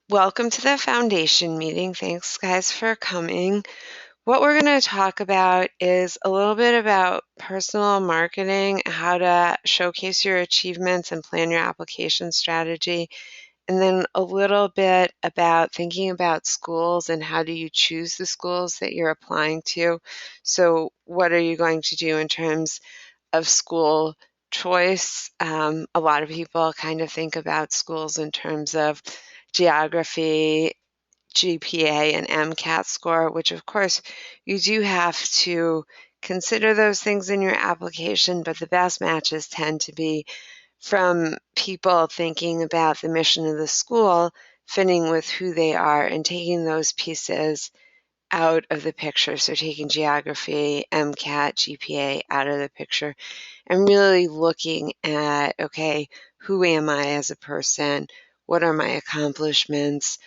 Welcome to the foundation meeting. Thanks, guys, for coming. What we're going to talk about is a little bit about personal marketing, how to showcase your achievements and plan your application strategy, and then a little bit about thinking about schools and how do you choose the schools that you're applying to. So, what are you going to do in terms of school choice? A lot of people kind of think about schools in terms of geography, GPA, and MCAT score, which of course you do have to consider those things in your application, but the best matches tend to be from people thinking about the mission of the school fitting with who they are and taking those pieces out of the picture. So taking geography, MCAT, GPA out of the picture and really looking at, okay, who am I as a person? What are my accomplishments?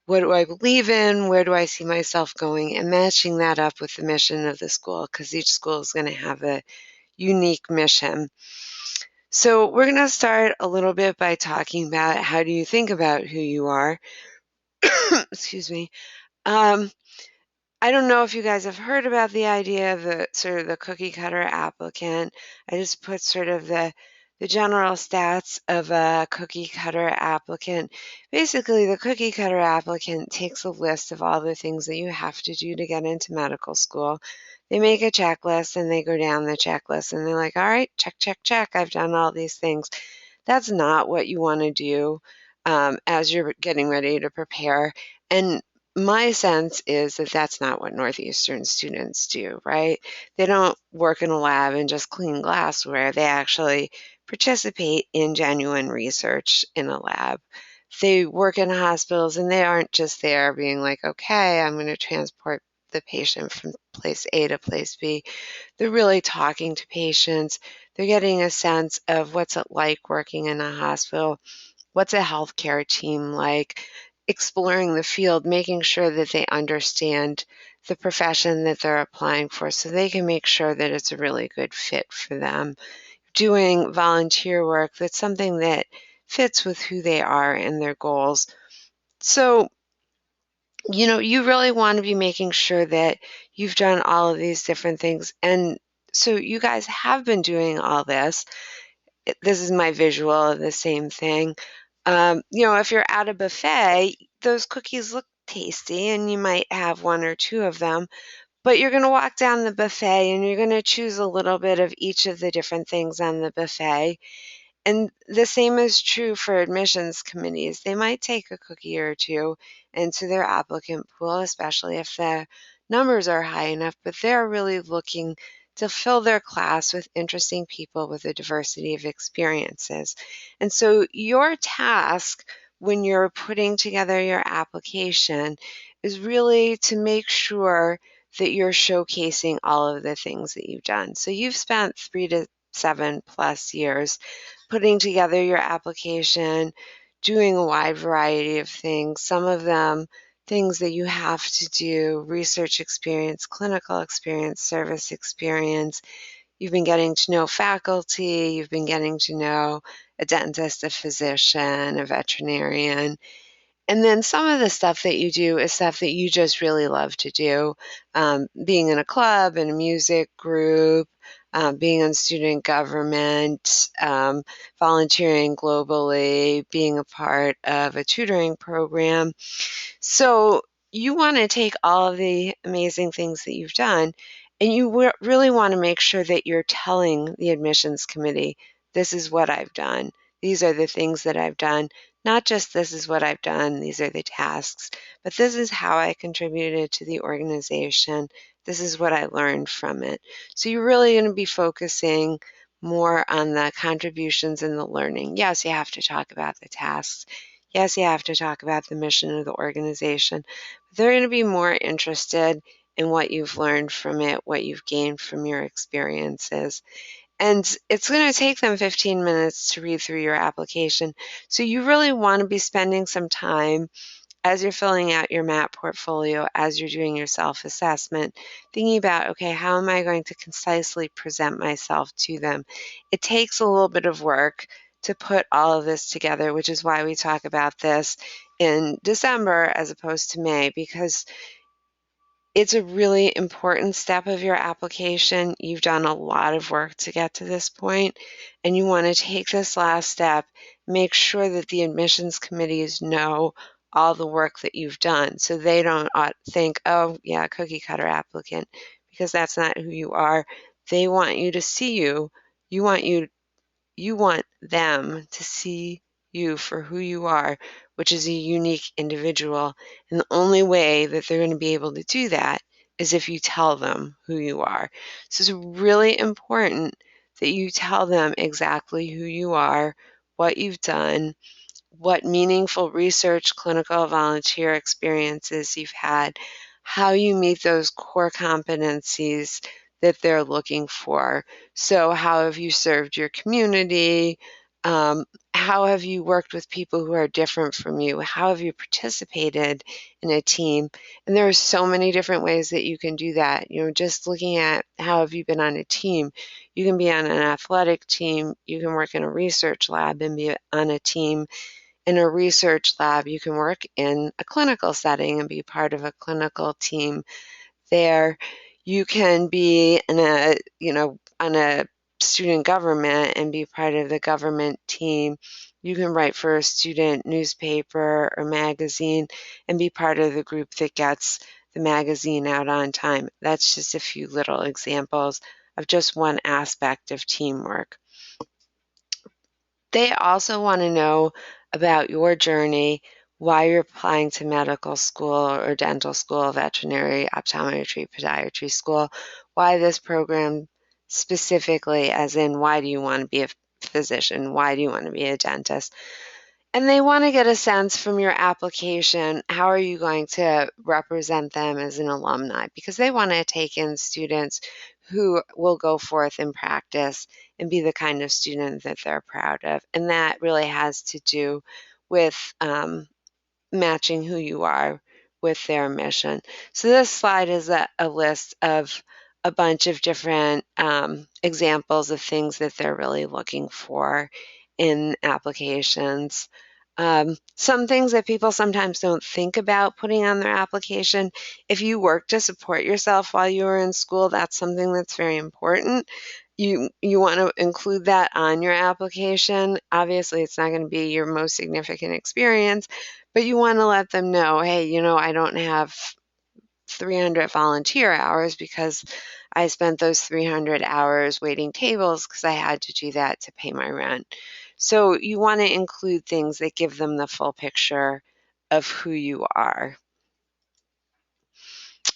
What do I believe in? Where do I see myself going? And matching that up with the mission of the school, because each school is going to have a unique mission. So we're going to start a little bit by talking about how do you think about who you are. Excuse me. I don't know if you guys have heard about the idea of the sort of the cookie cutter applicant. I just put sort of the general stats of a cookie cutter applicant. Basically, the cookie cutter applicant takes a list of all the things that you have to do to get into medical school. They make a checklist and they go down the checklist and they're like, all right, check, check, check. I've done all these things. That's not what you want to do as you're getting ready to prepare. And my sense is that that's not what Northeastern students do, right? They don't work in a lab and just clean glassware. They actually participate in genuine research in a lab. They work in hospitals and they aren't just there being like, okay, I'm going to transport the patient from place A to place B. They're really talking to patients. They're getting a sense of what's it like working in a hospital. What's a healthcare team like? Exploring the field, making sure that they understand the profession that they're applying for so they can make sure that it's a really good fit for them. Doing volunteer work that's something that fits with who they are and their goals. So, you really want to be making sure that you've done all of these different things. And so you guys have been doing all this. This is my visual of the same thing. If you're at a buffet, those cookies look tasty and you might have one or two of them, but you're going to walk down the buffet and you're going to choose a little bit of each of the different things on the buffet. And the same is true for admissions committees. They might take a cookie or two into their applicant pool, especially if the numbers are high enough, but they're really looking to fill their class with interesting people with a diversity of experiences. And so your task when you're putting together your application is really to make sure that you're showcasing all of the things that you've done. So you've spent 3 to 7+ years putting together your application, doing a wide variety of things, some of them things that you have to do, research experience, clinical experience, service experience. You've been getting to know faculty, you've been getting to know a dentist, a physician, a veterinarian. And then some of the stuff that you do is stuff that you just really love to do, being in a club, in a music group, being in student government, volunteering globally, being a part of a tutoring program. So you want to take all of the amazing things that you've done, and you really want to make sure that you're telling the admissions committee, this is what I've done. These are the things that I've done. Not just this is what I've done, these are the tasks, but this is how I contributed to the organization. This is what I learned from it. So you're really going to be focusing more on the contributions and the learning. Yes, you have to talk about the tasks. Yes, you have to talk about the mission of the organization. But they're going to be more interested in what you've learned from it, what you've gained from your experiences. And it's going to take them 15 minutes to read through your application. So you really want to be spending some time as you're filling out your MAP portfolio, as you're doing your self-assessment, thinking about, okay, how am I going to concisely present myself to them? It takes a little bit of work to put all of this together, which is why we talk about this in December as opposed to May, because it's a really important step of your application. You've done a lot of work to get to this point, and you want to take this last step, make sure that the admissions committees know all the work that you've done so they don't think, oh, yeah, cookie cutter applicant, because that's not who you are. They want you to see you. You want them to see you for who you are, which is a unique individual. And the only way that they're going to be able to do that is if you tell them who you are. So it's really important that you tell them exactly who you are, what you've done, what meaningful research, clinical, volunteer experiences you've had, how you meet those core competencies that they're looking for. So how have you served your community? How have you worked with people who are different from you? How have you participated in a team? And there are so many different ways that you can do that. Just looking at how have you been on a team. You can be on an athletic team. You can work in a research lab and be on a team. In a research lab, you can work in a clinical setting and be part of a clinical team there. You can be on a student government and be part of the government team. You can write for a student newspaper or magazine and be part of the group that gets the magazine out on time. That's just a few little examples of just one aspect of teamwork. They also want to know about your journey, why you're applying to medical school or dental school, veterinary, optometry, podiatry school, why this program specifically, as in why do you want to be a physician, why do you want to be a dentist. And they want to get a sense from your application, how are you going to represent them as an alumni? Because they want to take in students who will go forth in practice and be the kind of student that they're proud of. And that really has to do with matching who you are with their mission. So this slide is a list of a bunch of different examples of things that they're really looking for in applications. Some things that people sometimes don't think about putting on their application. If you work to support yourself while you were in school, that's something that's very important. You want to include that on your application. Obviously, it's not going to be your most significant experience, but you want to let them know, hey, I don't have 300 volunteer hours because I spent those 300 hours waiting tables because I had to do that to pay my rent. So you want to include things that give them the full picture of who you are.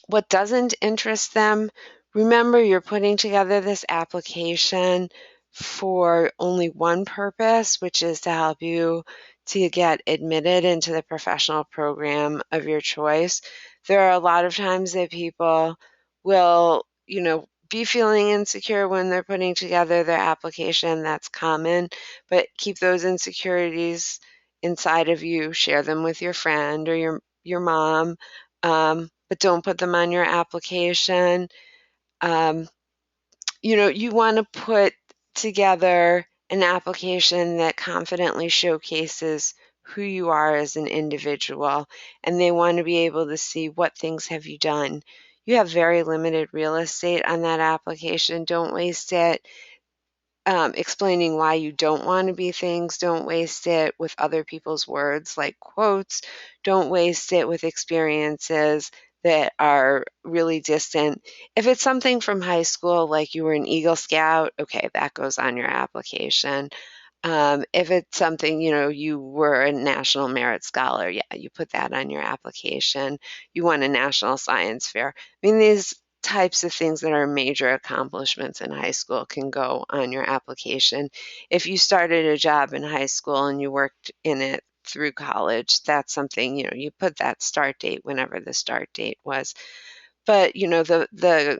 What doesn't interest them, remember you're putting together this application for only one purpose, which is to help you to get admitted into the professional program of your choice. There are a lot of times that people will, be feeling insecure when they're putting together their application. That's common, but keep those insecurities inside of you. Share them with your friend or your mom, but don't put them on your application. Um, you want to put together an application that confidently showcases who you are as an individual, and they want to be able to see what things have you done. You have very limited real estate on that application. Don't waste it explaining why you don't want to be things. Don't waste it with other people's words like quotes. Don't waste it with experiences that are really distant. If it's something from high school, like you were an Eagle Scout, okay, that goes on your application. If it's something, you were a National Merit Scholar, yeah, you put that on your application. You won a National Science Fair. I mean, these types of things that are major accomplishments in high school can go on your application. If you started a job in high school and you worked in it through college, that's something, you put that start date whenever the start date was. But, the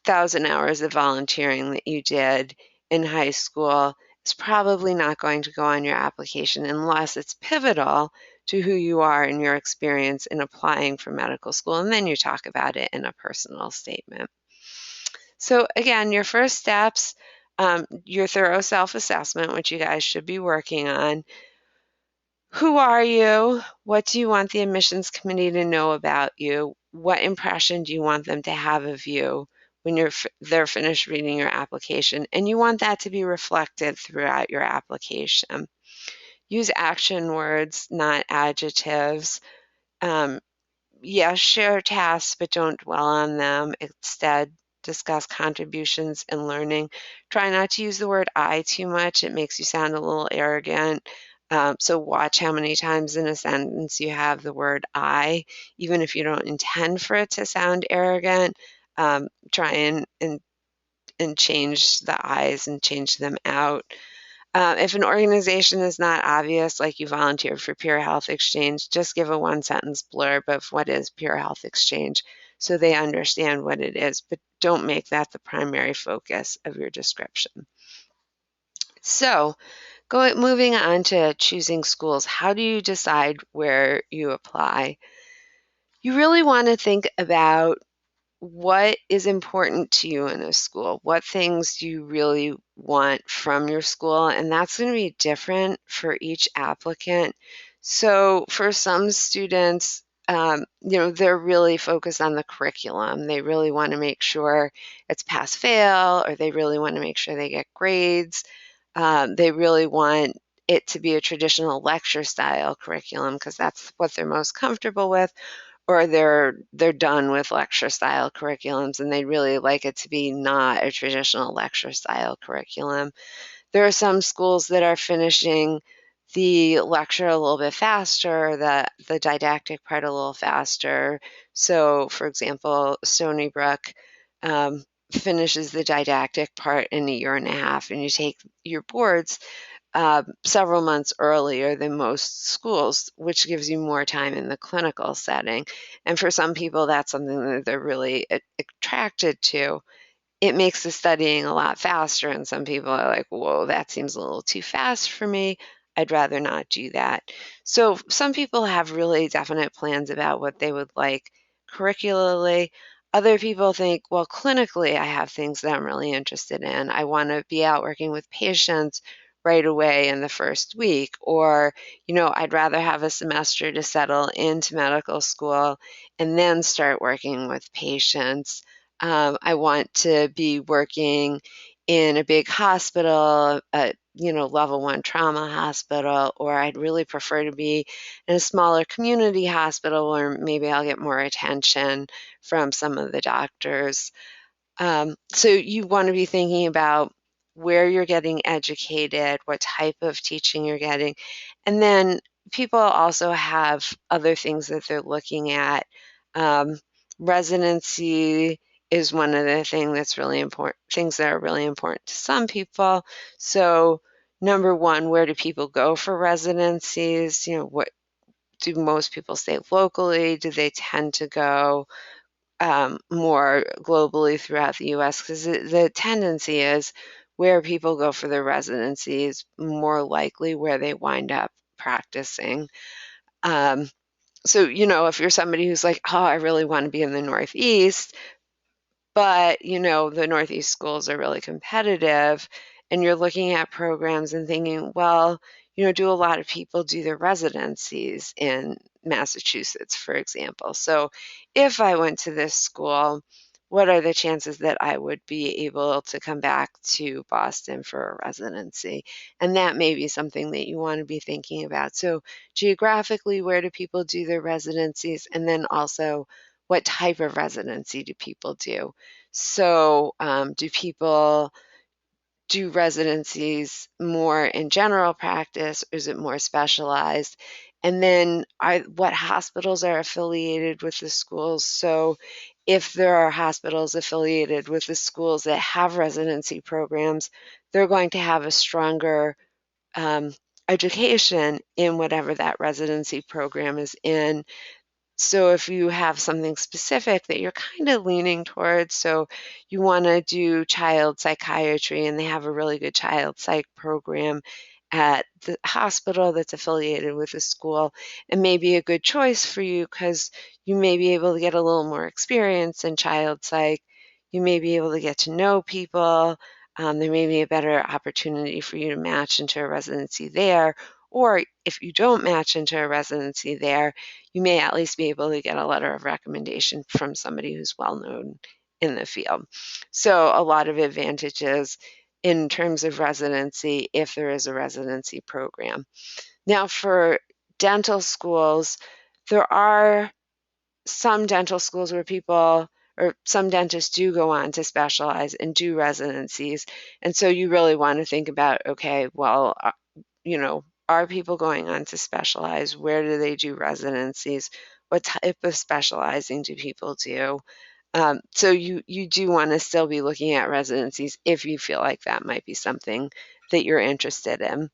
1,000 hours of volunteering that you did in high school is probably not going to go on your application unless it's pivotal to who you are and your experience in applying for medical school, and then you talk about it in a personal statement. So again, your first steps, your thorough self-assessment, which you guys should be working on. Who are you? What do you want the admissions committee to know about you? What impression do you want them to have of you when they're finished reading your application? And you want that to be reflected throughout your application. Use action words, not adjectives. Um, yes, share tasks, but don't dwell on them. Instead, discuss contributions and learning. Try not to use the word I too much. It makes you sound a little arrogant. So watch how many times in a sentence you have the word I, even if you don't intend for it to sound arrogant. Try and change the I's and change them out. If an organization is not obvious, like you volunteered for Peer Health Exchange, just give a one-sentence blurb of what is Peer Health Exchange so they understand what it is, but don't make that the primary focus of your description. So, moving on to choosing schools, how do you decide where you apply? You really want to think about what is important to you in a school? What things do you really want from your school? And that's going to be different for each applicant. So for some students, they're really focused on the curriculum. They really want to make sure it's pass fail, or they really want to make sure they get grades. They really want it to be a traditional lecture style curriculum because that's what they're most comfortable with, or they're done with lecture style curriculums and they really like it to be not a traditional lecture style curriculum. There are some schools that are finishing the lecture a little bit faster, the didactic part a little faster. So, for example, Stony Brook finishes the didactic part in a year and a half, and you take your boards several months earlier than most schools, which gives you more time in the clinical setting. And for some people, that's something that they're really attracted to. It makes the studying a lot faster, and some people are like, whoa, that seems a little too fast for me. I'd rather not do that. So some people have really definite plans about what they would like curricularly. Other people think, well, clinically, I have things that I'm really interested in. I want to be out working with patients right away in the first week, or, I'd rather have a semester to settle into medical school and then start working with patients. I want to be working in a big hospital, level 1 trauma hospital, or I'd really prefer to be in a smaller community hospital where maybe I'll get more attention from some of the doctors. So you want to be thinking about where you're getting educated, what type of teaching you're getting, and then people also have other things that they're looking at. Um, Residency is one of the things that are really important to some people. So, number one, where do people go for residencies? What do most people stay locally? Do they tend to go more globally throughout the US? Because the tendency is where people go for their residency is more likely where they wind up practicing. Um, so, if you're somebody who's like, oh, I really want to be in the Northeast, but, the Northeast schools are really competitive, and you're looking at programs and thinking, well, do a lot of people do their residencies in Massachusetts, for example? So if I went to this school, what are the chances that I would be able to come back to Boston for a residency? And that may be something that you want to be thinking about. So geographically, where do people do their residencies? And then also, what type of residency do people do? So, do people do residencies more in general practice, or is it more specialized? And then, what hospitals are affiliated with the schools? So, if there are hospitals affiliated with the schools that have residency programs, they're going to have a stronger education in whatever that residency program is in. So if you have something specific that you're kind of leaning towards, so you want to do child psychiatry and they have a really good child psych program at the hospital that's affiliated with the school, it may be a good choice for you because you may be able to get a little more experience in child psych. You may be able to get to know people. There may be a better opportunity for you to match into a residency there. Or if you don't match into a residency there, you may at least be able to get a letter of recommendation from somebody who's well known in the field. So a lot of advantages in terms of residency if there is a residency program. Now for dental schools, there are some dental schools where people or some dentists do go on to specialize and do residencies. And so you really want to think about, okay, well, are people going on to specialize? Where do they do residencies? What type of specializing do people do? So you do want to still be looking at residencies if you feel like that might be something that you're interested in.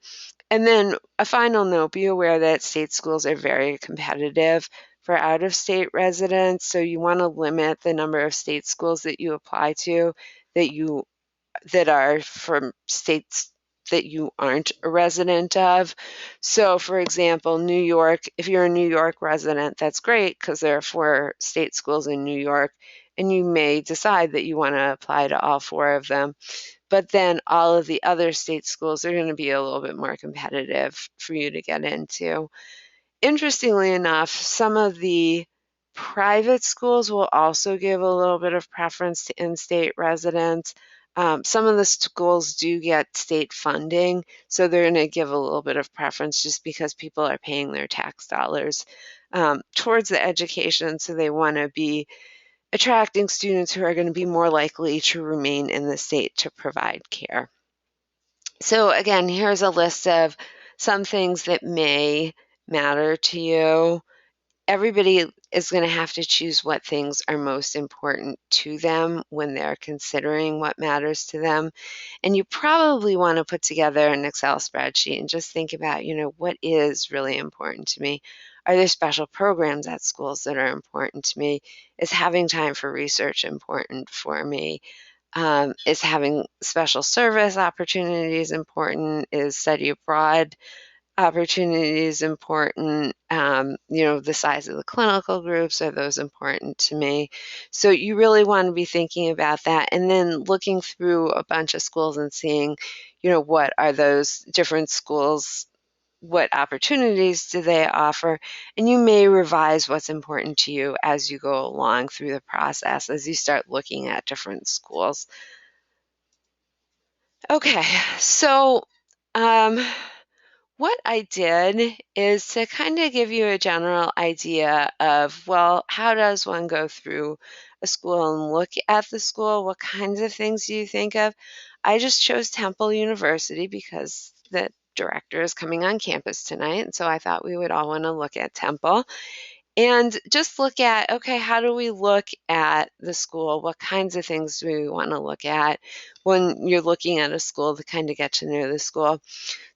And then a final note, be aware that state schools are very competitive for out-of-state residents, so you want to limit the number of state schools that you apply to that are from states that you aren't a resident of. So for example, New York, if you're a New York resident, that's great because there are 4 state schools in New York, and you may decide that you want to apply to all 4 of them. But then all of the other state schools are going to be a little bit more competitive for you to get into. Interestingly enough, some of the private schools will also give a little bit of preference to in-state residents. Some of the schools do get state funding, so they're going to give a little bit of preference just because people are paying their tax dollars towards the education, so they want to be attracting students who are going to be more likely to remain in the state to provide care. So again, here's a list of some things that may matter to you. Everybody is going to have to choose what things are most important to them when they're considering what matters to them. And you probably want to put together an Excel spreadsheet and just think about, what is really important to me? Are there special programs at schools that are important to me? Is having time for research important for me? Is having special service opportunities important? Is study abroad opportunities important? The size of the clinical groups, are those important to me? So you really want to be thinking about that and then looking through a bunch of schools and seeing, what are those different schools, what opportunities do they offer? And you may revise what's important to you as you go along through the process, as you start looking at different schools. Okay, so um, what I did is to kind of give you a general idea of, well, how does one go through a school and look at the school? What kinds of things do you think of? I just chose Temple University because the director is coming on campus tonight, and so I thought we would all want to look at Temple. And just look at, okay, how do we look at the school? What kinds of things do we want to look at when you're looking at a school to kind of get to know the school?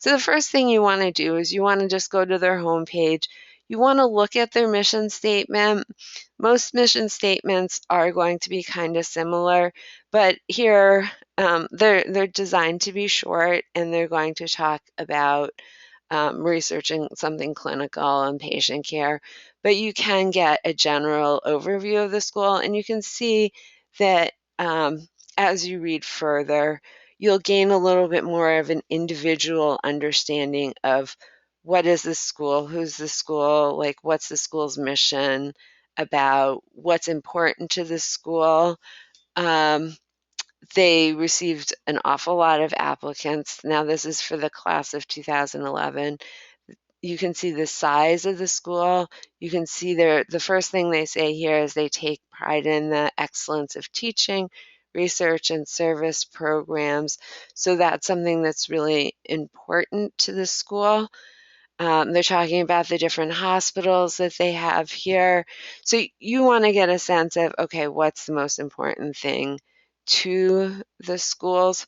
So the first thing you want to do is you want to just go to their homepage. You want to look at their mission statement. Most mission statements are going to be kind of similar, but here they're designed to be short, and they're going to talk about researching something clinical and patient care. But you can get a general overview of the school, and you can see that as you read further, you'll gain a little bit more of an individual understanding of what is the school, who's the school, like what's the school's mission about, what's important to the school. They received an awful lot of applicants. Now, this is for the class of 2011. You can see the size of the school. You can see the first thing they say here is they take pride in the excellence of teaching, research, and service programs. So that's something that's really important to the school. They're talking about the different hospitals that they have here. So you want to get a sense of, okay, what's the most important thing to the schools?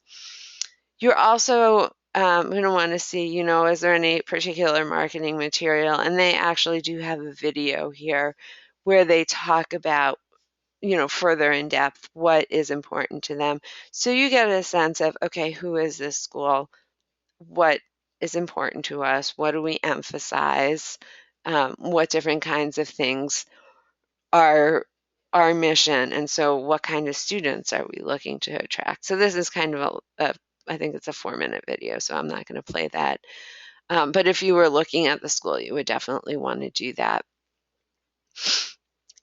You're also going to want to see, is there any particular marketing material? And they actually do have a video here where they talk about, further in depth what is important to them. So you get a sense of, okay, who is this school? What is important to us? What do we emphasize? What different kinds of things are our mission? And so what kind of students are we looking to attract? So this is kind of I think it's a 4-minute video, so I'm not going to play that. But if you were looking at the school, you would definitely want to do that.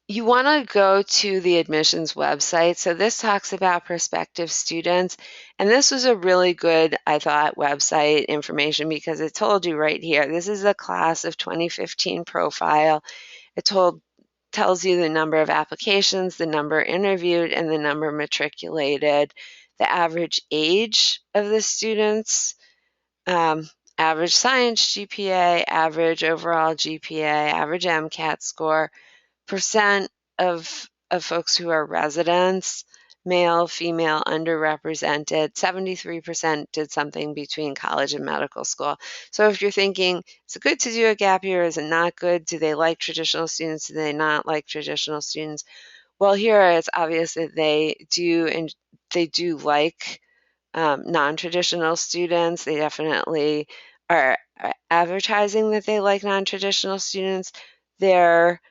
You want to go to the admissions website. So this talks about prospective students. And this was a really good, I thought, website information because it told you right here, this is a class of 2015 profile. It tells you the number of applications, the number interviewed, and the number matriculated, the average age of the students, um, average science GPA, average overall GPA, average MCAT score, percent of folks who are residents, male, female, underrepresented. 73% did something between college and medical school. So if you're thinking, is it good to do a gap year? Is it not good? Do they like traditional students? Do they not like traditional students? Well, here it's obvious that they do, and they do like non-traditional students. They definitely are advertising that they like non-traditional students. They're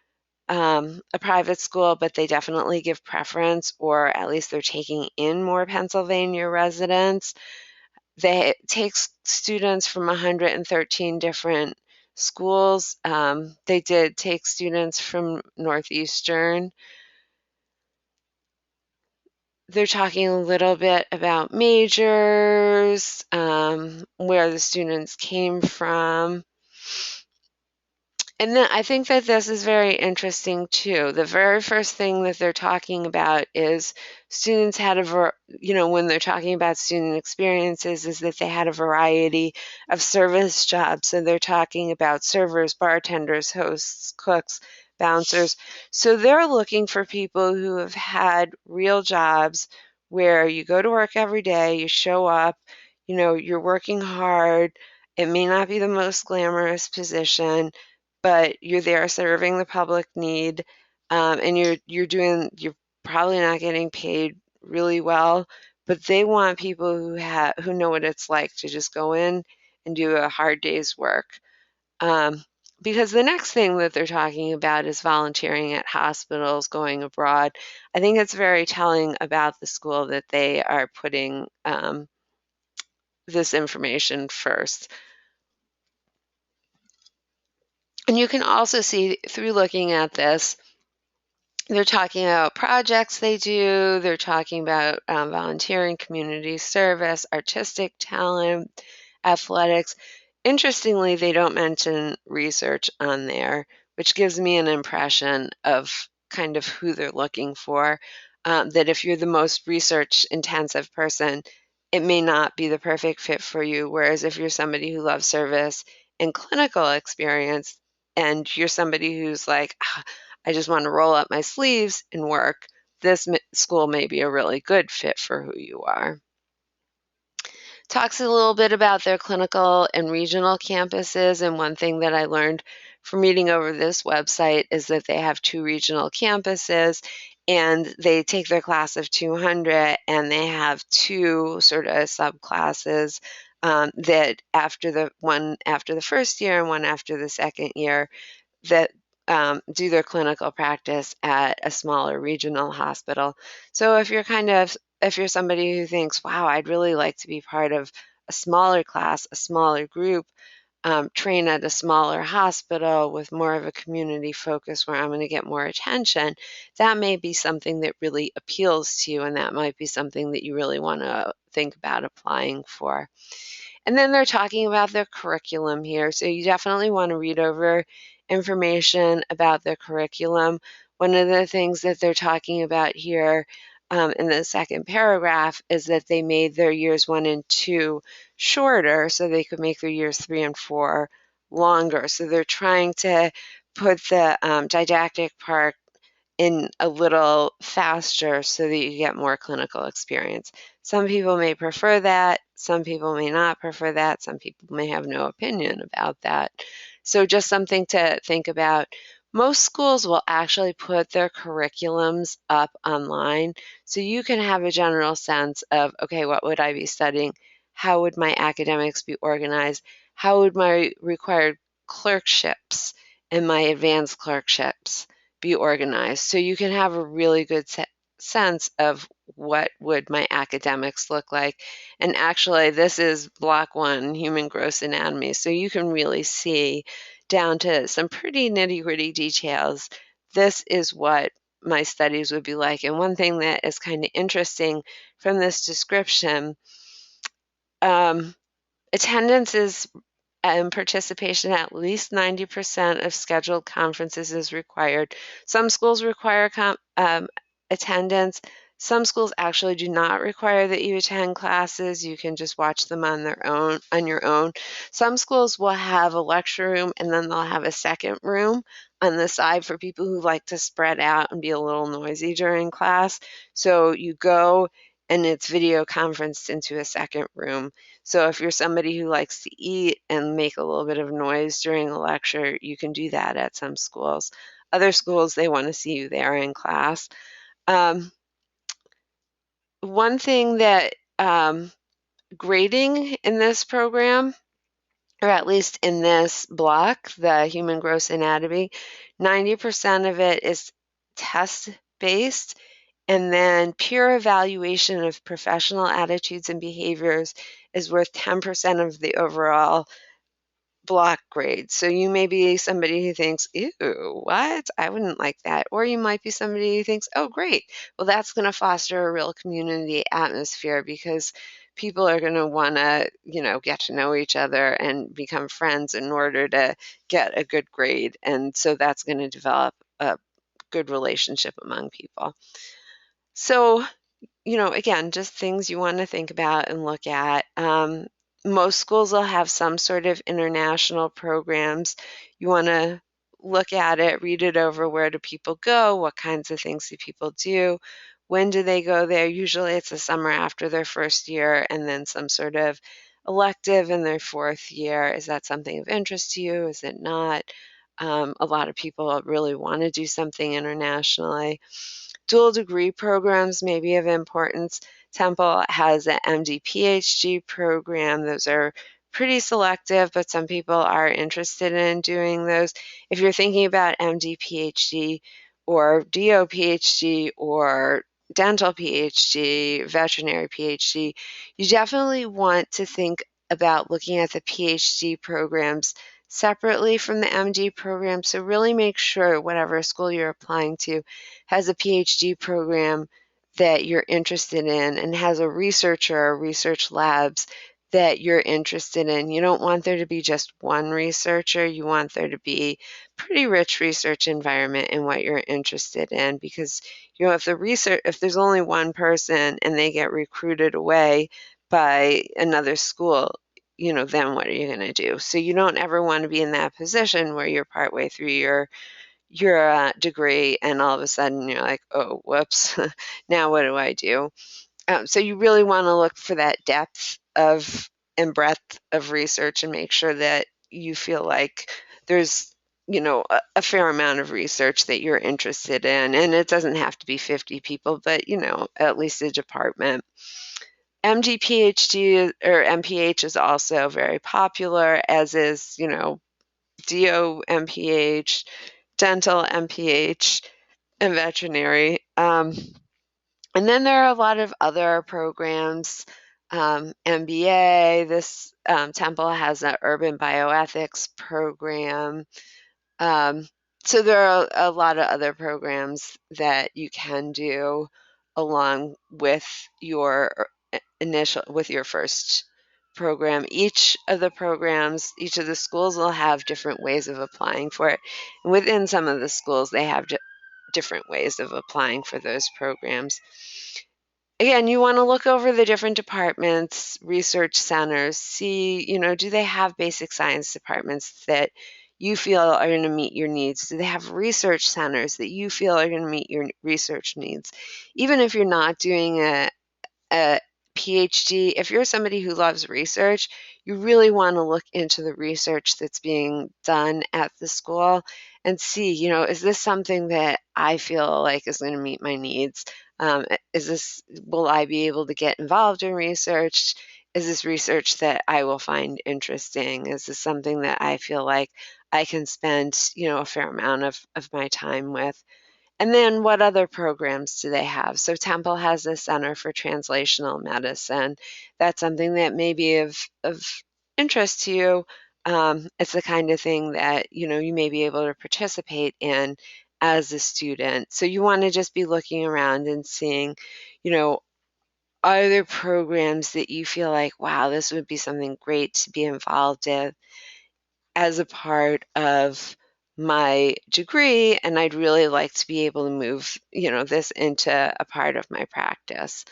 a private school, but they definitely give preference, or at least they're taking in more Pennsylvania residents. They take students from 113 different schools. They did take students from Northeastern. They're talking a little bit about majors, where the students came from. And then I think that this is very interesting too. The very first thing that they're talking about is students had when they're talking about student experiences, is that they had a variety of service jobs. So they're talking about servers, bartenders, hosts, cooks, bouncers. So they're looking for people who have had real jobs where you go to work every day, you show up, you're working hard. It may not be the most glamorous position, but you're there serving the public need, and you're probably not getting paid really well, but they want people who know what it's like to just go in and do a hard day's work. Because the next thing that they're talking about is volunteering at hospitals, going abroad. I think it's very telling about the school that they are putting this information first. And you can also see through looking at this, they're talking about projects they do. They're talking about volunteering, community service, artistic talent, athletics. Interestingly, they don't mention research on there, which gives me an impression of kind of who they're looking for. That if you're the most research intensive person, it may not be the perfect fit for you. Whereas if you're somebody who loves service and clinical experience, and you're somebody who's like, I just want to roll up my sleeves and work, this school may be a really good fit for who you are. Talks a little bit about their clinical and regional campuses, and one thing that I learned from reading over this website is that they have 2 regional campuses, and they take their class of 200, and they have 2 sort of subclasses, that one after the first year and one after the second year, that do their clinical practice at a smaller regional hospital. So if you're somebody who thinks, wow, I'd really like to be part of a smaller class, a smaller group, train at a smaller hospital with more of a community focus where I'm going to get more attention, that may be something that really appeals to you, and that might be something that you really want to think about applying for. And then they're talking about their curriculum here. So you definitely want to read over information about their curriculum. One of the things that they're talking about here, in the second paragraph, is that they made their years 1 and 2 shorter so they could make their years 3 and 4 longer. So they're trying to put the didactic part in a little faster so that you get more clinical experience. Some people may prefer that. Some people may not prefer that. Some people may have no opinion about that. So just something to think about. Most schools will actually put their curriculums up online, so you can have a general sense of, okay, what would I be studying? How would my academics be organized? How would my required clerkships and my advanced clerkships be organized? So you can have a really good sense of what would my academics look like. And actually, this is block 1, human gross anatomy. So you can really see down to some pretty nitty-gritty details. This is what my studies would be like. And one thing that is kind of interesting from this description, attendance is and participation at least 90% of scheduled conferences is required. Some schools require attendance. Some schools actually do not require that you attend classes. You can just watch them on your own. Some schools will have a lecture room and then they'll have a second room on the side for people who like to spread out and be a little noisy during class. So you go and it's video conferenced into a second room. So if you're somebody who likes to eat and make a little bit of noise during a lecture, you can do that at some schools. Other schools, they want to see you there in class. One thing that grading in this program, or at least in this block, the human gross anatomy, 90% of it is test-based, and then peer evaluation of professional attitudes and behaviors is worth 10% of the overall block grade. So you may be somebody who thinks, ew, what? I wouldn't like that. Or you might be somebody who thinks, oh, great. Well, that's going to foster a real community atmosphere because people are going to want to, get to know each other and become friends in order to get a good grade. And so that's going to develop a good relationship among people. So again, just things you want to think about and look at. Most schools will have some sort of international programs. You want to look at it, read it over. Where do people go? What kinds of things do people do? When do they go there? Usually it's the summer after their first year and then some sort of elective in their fourth year. Is that something of interest to you? Is it not? A lot of people really want to do something internationally. Dual degree programs may be of importance. Temple has an MD PhD program. Those are pretty selective, but some people are interested in doing those. If you're thinking about MD PhD or DO PhD or dental PhD, veterinary PhD, you definitely want to think about looking at the PhD programs separately from the MD program. So really make sure whatever school you're applying to has a PhD program that you're interested in and has a researcher or research labs that you're interested in. You don't want there to be just one researcher. You want there to be pretty rich research environment in what you're interested in because if there's only one person and they get recruited away by another school, then what are you going to do? So you don't ever want to be in that position where you're partway through your degree and all of a sudden you're like, oh, whoops, now what do I do? So you really want to look for that depth of and breadth of research and make sure that you feel like there's a fair amount of research that you're interested in, and it doesn't have to be 50 people, but at least a department. MD PhD or MPH is also very popular, as is DO MPH, dental MPH, and veterinary. And then there are a lot of other programs. MBA, this Temple has an urban bioethics program. So there are a lot of other programs that you can do along with your first program. Each of the schools will have different ways of applying for it. And within some of the schools, they have different ways of applying for those programs. Again, you want to look over the different departments, research centers, see, do they have basic science departments that you feel are going to meet your needs? Do they have research centers that you feel are going to meet your research needs? Even if you're not doing a PhD, if you're somebody who loves research, you really want to look into the research that's being done at the school and see, is this something that I feel like is going to meet my needs? Will I be able to get involved in research? Is this research that I will find interesting? Is this something that I feel like I can spend, a fair amount of my time with? And then what other programs do they have? So Temple has a Center for Translational Medicine. That's something that may be of interest to you. It's the kind of thing that, you may be able to participate in as a student. So you want to just be looking around and seeing, you know, are there programs that you feel like, wow, this would be something great to be involved in as a part of my degree, and I'd really like to be able to move, this into a part of my practice.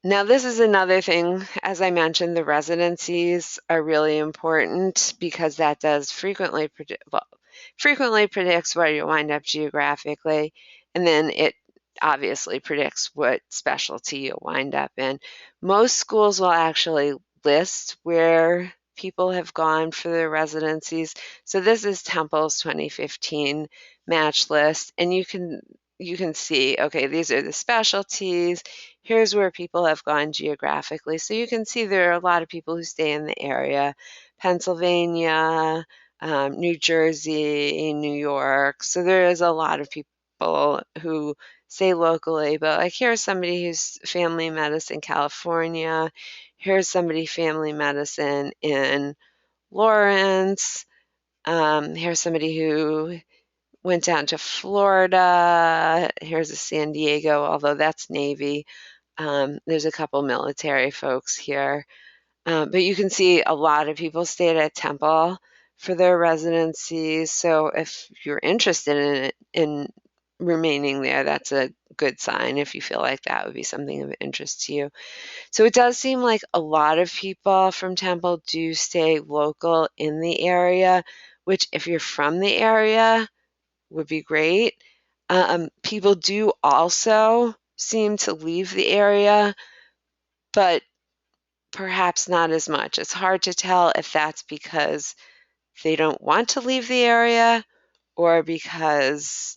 Now, this is another thing. As I mentioned, the residencies are really important because that does frequently predicts where you wind up geographically, and then it obviously predicts what specialty you'll wind up in. Most schools will actually list where people have gone for their residencies. So this is Temple's 2015 match list, and you can see, okay, these are the specialties. Here's where people have gone geographically. So you can see there are a lot of people who stay in the area: Pennsylvania, New Jersey, New York. So there is a lot of people who stay locally. But like, here's somebody who's family medicine California. Here's somebody family medicine in Lawrence. Here's somebody who went down to Florida. Here's a San Diego, although that's Navy. There's a couple military folks here. But you can see a lot of people stayed at Temple for their residencies. So if you're interested in remaining there, that's a good sign if you feel like that would be something of interest to you. So it does seem like a lot of people from Temple do stay local in the area, which if you're from the area would be great. People do also seem to leave the area, but perhaps not as much. It's hard to tell if that's because they don't want to leave the area or because,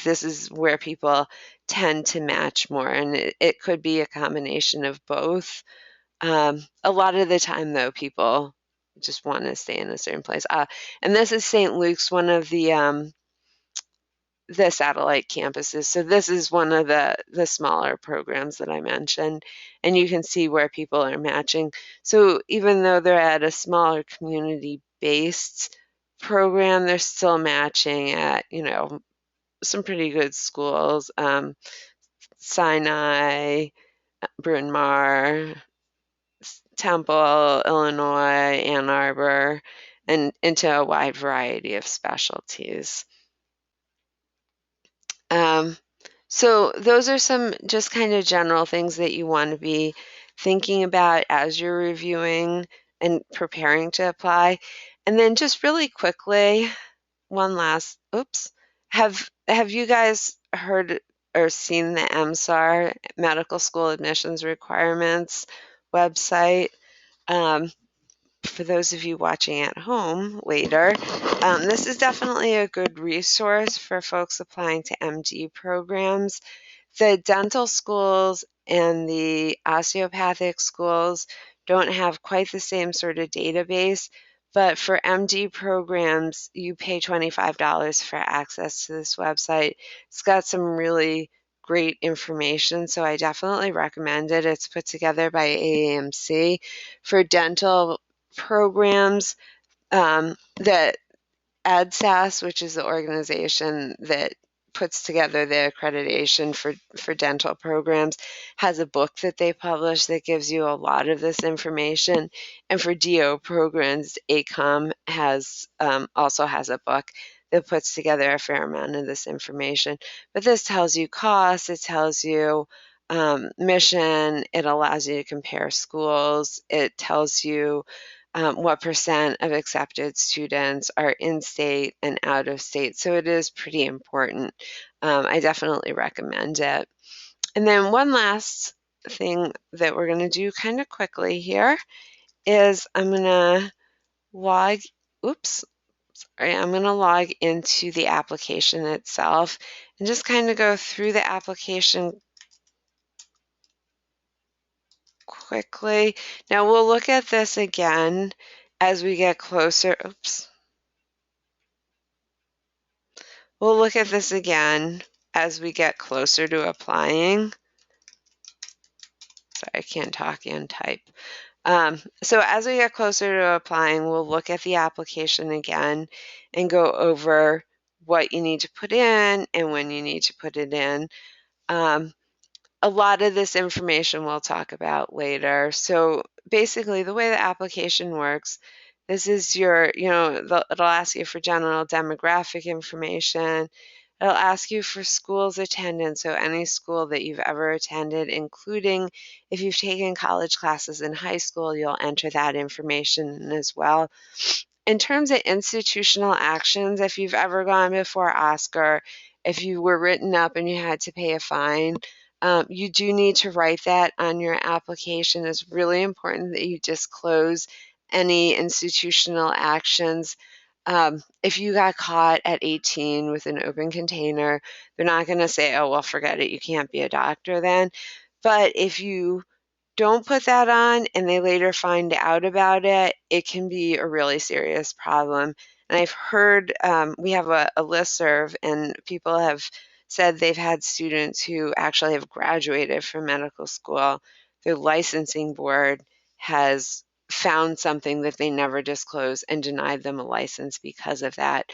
this is where people tend to match more. And it could be a combination of both. A lot of the time, though, people just want to stay in a certain place. And this is St. Luke's, one of the satellite campuses. So this is one of the smaller programs that I mentioned, and you can see where people are matching. So even though they're at a smaller community-based program, they're still matching at, some pretty good schools. Sinai, Bryn Mawr, Temple, Illinois, Ann Arbor, and into a wide variety of specialties. Um, so those are some just kind of general things that you want to be thinking about as you're reviewing and preparing to apply. And then just really quickly, one last, oops, have you guys heard or seen the MSAR, Medical School Admissions Requirements website? For those of you watching at home later, this is definitely a good resource for folks applying to MD programs. The dental schools and the osteopathic schools don't have quite the same sort of database, but for MD programs, you pay $25 for access to this website. It's got some really great information, so I definitely recommend it. It's put together by AAMC for dental programs. That ADSAS, which is the organization that puts together the accreditation for dental programs, has a book that they publish that gives you a lot of this information. And for DO programs, ACOM also has a book that puts together a fair amount of this information. But this tells you costs, it tells you mission, it allows you to compare schools, it tells you what percent of accepted students are in state and out of state. So it is pretty important. I definitely recommend it. And then one last thing that we're going to do kind of quickly here is I'm going to log, oops, sorry, I'm going to log into the application itself and just kind of go through the application quickly. Now we'll look at this again as we get closer. Oops. We'll look at this again as we get closer to applying. Sorry, I can't talk and type. So as we get closer to applying, we'll look at the application again and go over what you need to put in and when you need to put it in. A lot of this information we'll talk about later. So basically, the way the application works, this is your, it'll ask you for general demographic information. It'll ask you for school's attendance, so any school that you've ever attended, including if you've taken college classes in high school, you'll enter that information as well. In terms of institutional actions, if you've ever gone before Oscar, if you were written up and you had to pay a fine, you do need to write that on your application. It's really important that you disclose any institutional actions. If you got caught at 18 with an open container, they're not going to say, oh, well, forget it, you can't be a doctor then. But if you don't put that on and they later find out about it, it can be a really serious problem. And I've heard we have a listserv, and people have said they've had students who actually have graduated from medical school. Their licensing board has found something that they never disclosed and denied them a license because of that.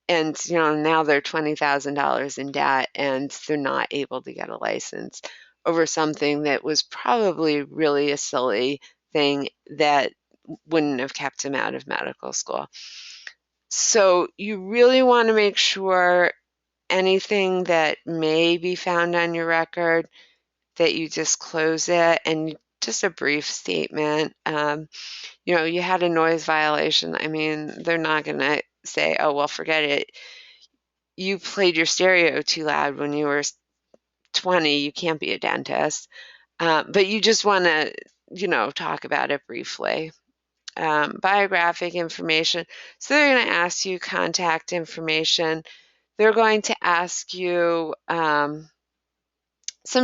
And now they're $20,000 in debt and they're not able to get a license over something that was probably really a silly thing that wouldn't have kept him out of medical school. So you really want to make sure anything that may be found on your record, that you disclose it, and just a brief statement. You had a noise violation. I mean, they're not going to say, oh, well, forget it. You played your stereo too loud when you were 20. You can't be a dentist. But you just want to, talk about it briefly. Biographic information. So they're going to ask you contact information. They're going to ask you some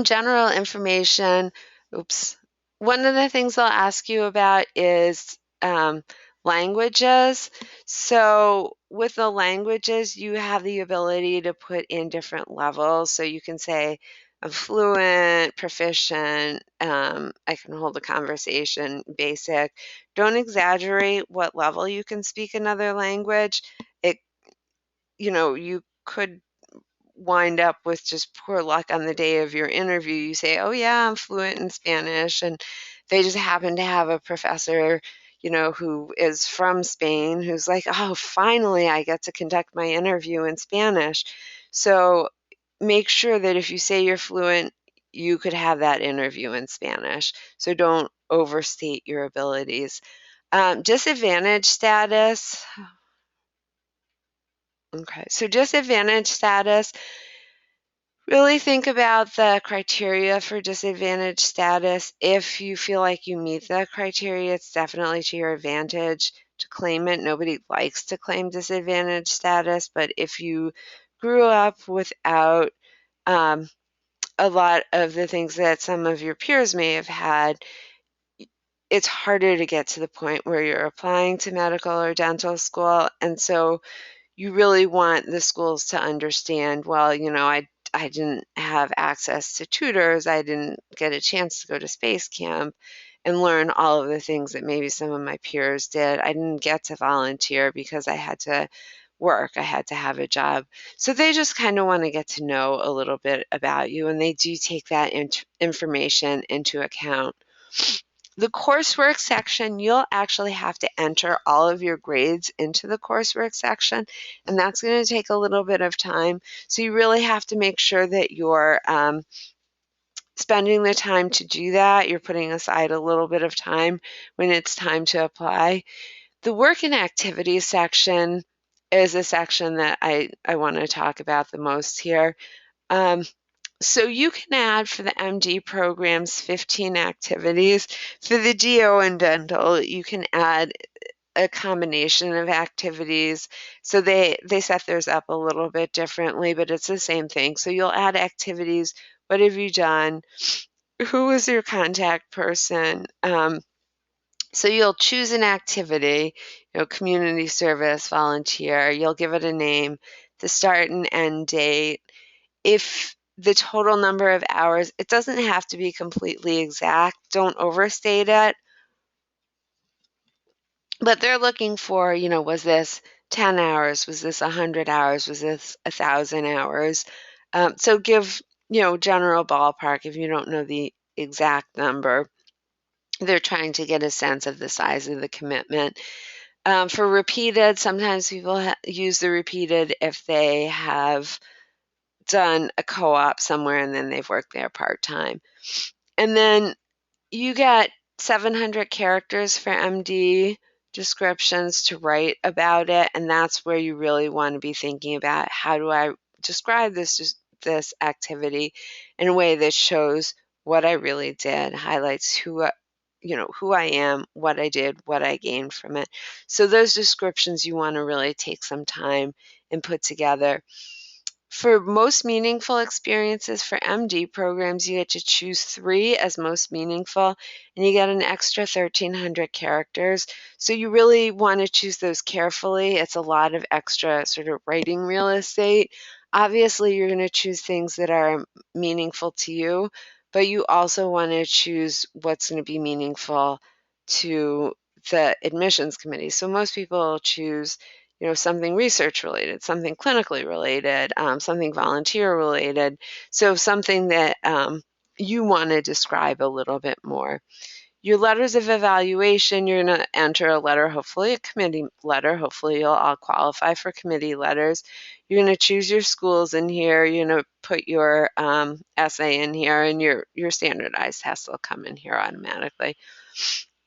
general information. Oops. One of the things they'll ask you about is languages. So with the languages, you have the ability to put in different levels. So you can say, I'm fluent, proficient, I can hold a conversation, basic. Don't exaggerate what level you can speak another language. You could wind up with just poor luck on the day of your interview. You say, oh yeah, I'm fluent in Spanish, and they just happen to have a professor, who is from Spain, who's like, oh, finally I get to conduct my interview in Spanish. So make sure that if you say you're fluent, you could have that interview in Spanish. So don't overstate your abilities. Disadvantage status. Okay, so disadvantage status, really think about the criteria for disadvantage status. If you feel like you meet the criteria, it's definitely to your advantage to claim it. Nobody likes to claim disadvantage status, but if you grew up without a lot of the things that some of your peers may have had, it's harder to get to the point where you're applying to medical or dental school. And so you really want the schools to understand, well, I didn't have access to tutors. I didn't get a chance to go to Space Camp and learn all of the things that maybe some of my peers did. I didn't get to volunteer because I had to work. I had to have a job. So they just kind of want to get to know a little bit about you, and they do take that information into account. The coursework section, you'll actually have to enter all of your grades into the coursework section, and that's going to take a little bit of time. So you really have to make sure that you're spending the time to do that. You're putting aside a little bit of time when it's time to apply. The work and activities section is a section that I want to talk about the most here. So you can add for the MD programs 15 activities. For the DO and dental, you can add a combination of activities. So they set theirs up a little bit differently, but it's the same thing. So you'll add activities. What have you done? Who was your contact person? So you'll choose an activity, community service, volunteer. You'll give it a name. the start and end date. If the total number of hours, it doesn't have to be completely exact. Don't overstate it. But they're looking for, was this 10 hours? Was this 100 hours? Was this 1,000 hours? So give, general ballpark if you don't know the exact number. They're trying to get a sense of the size of the commitment. For repeated, sometimes people use the repeated if they have done a co-op somewhere and then they've worked there part-time. And then you get 700 characters for MD descriptions to write about it, and that's where you really want to be thinking about how do I describe this activity in a way that shows what I really did, highlights who I am, what I did, what I gained from it. So those descriptions you want to really take some time and put together. For most meaningful experiences for MD programs, you get to choose 3 as most meaningful, and you get an extra 1,300 characters. So you really want to choose those carefully. It's a lot of extra sort of writing real estate. Obviously, you're going to choose things that are meaningful to you, but you also want to choose what's going to be meaningful to the admissions committee. So most people choose something research related, something clinically related, something volunteer related. So something that you want to describe a little bit more. Your letters of evaluation, you're going to enter a letter, hopefully a committee letter. Hopefully you'll all qualify for committee letters. You're going to choose your schools in here. You're going to put your essay in here, and your standardized tests will come in here automatically.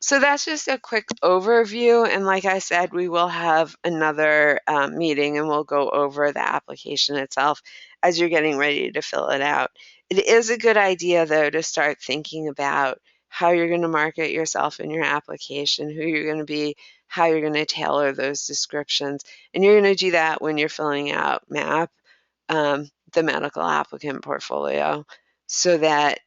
So that's just a quick overview, and like I said, we will have another meeting and we'll go over the application itself as you're getting ready to fill it out. It is a good idea, though, to start thinking about how you're going to market yourself in your application, who you're going to be, how you're going to tailor those descriptions, and you're going to do that when you're filling out MAP, the medical applicant portfolio, so that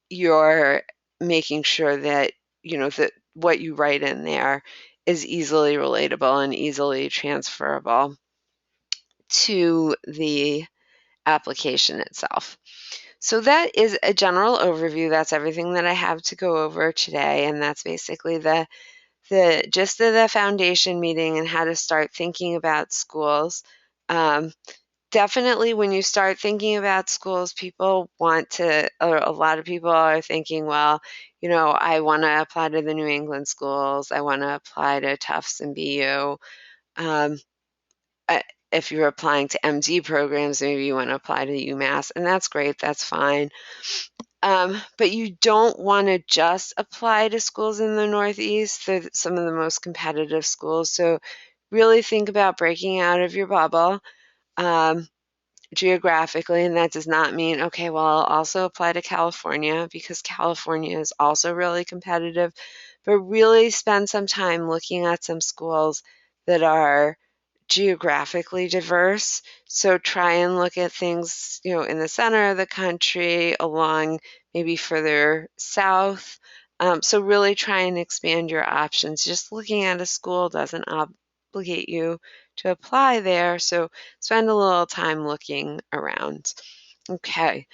you're making sure that that what you write in there is easily relatable and easily transferable to the application itself. So that is a general overview. That's everything that I have to go over today, and that's basically the gist of the foundation meeting and how to start thinking about schools. Definitely when you start thinking about schools, people want to, or a lot of people are thinking, well, I want to apply to the New England schools. I want to apply to Tufts and BU. Um, if you're applying to MD programs, maybe you want to apply to UMass, and that's great. That's fine. But you don't want to just apply to schools in the Northeast. They're some of the most competitive schools. So really think about breaking out of your bubble. Geographically, and that does not mean, okay, well, I'll also apply to California because California is also really competitive, but really spend some time looking at some schools that are geographically diverse. So try and look at things, in the center of the country, along maybe further south. So really try and expand your options. Just looking at a school doesn't obligate you to apply there. So spend a little time looking around. Okay.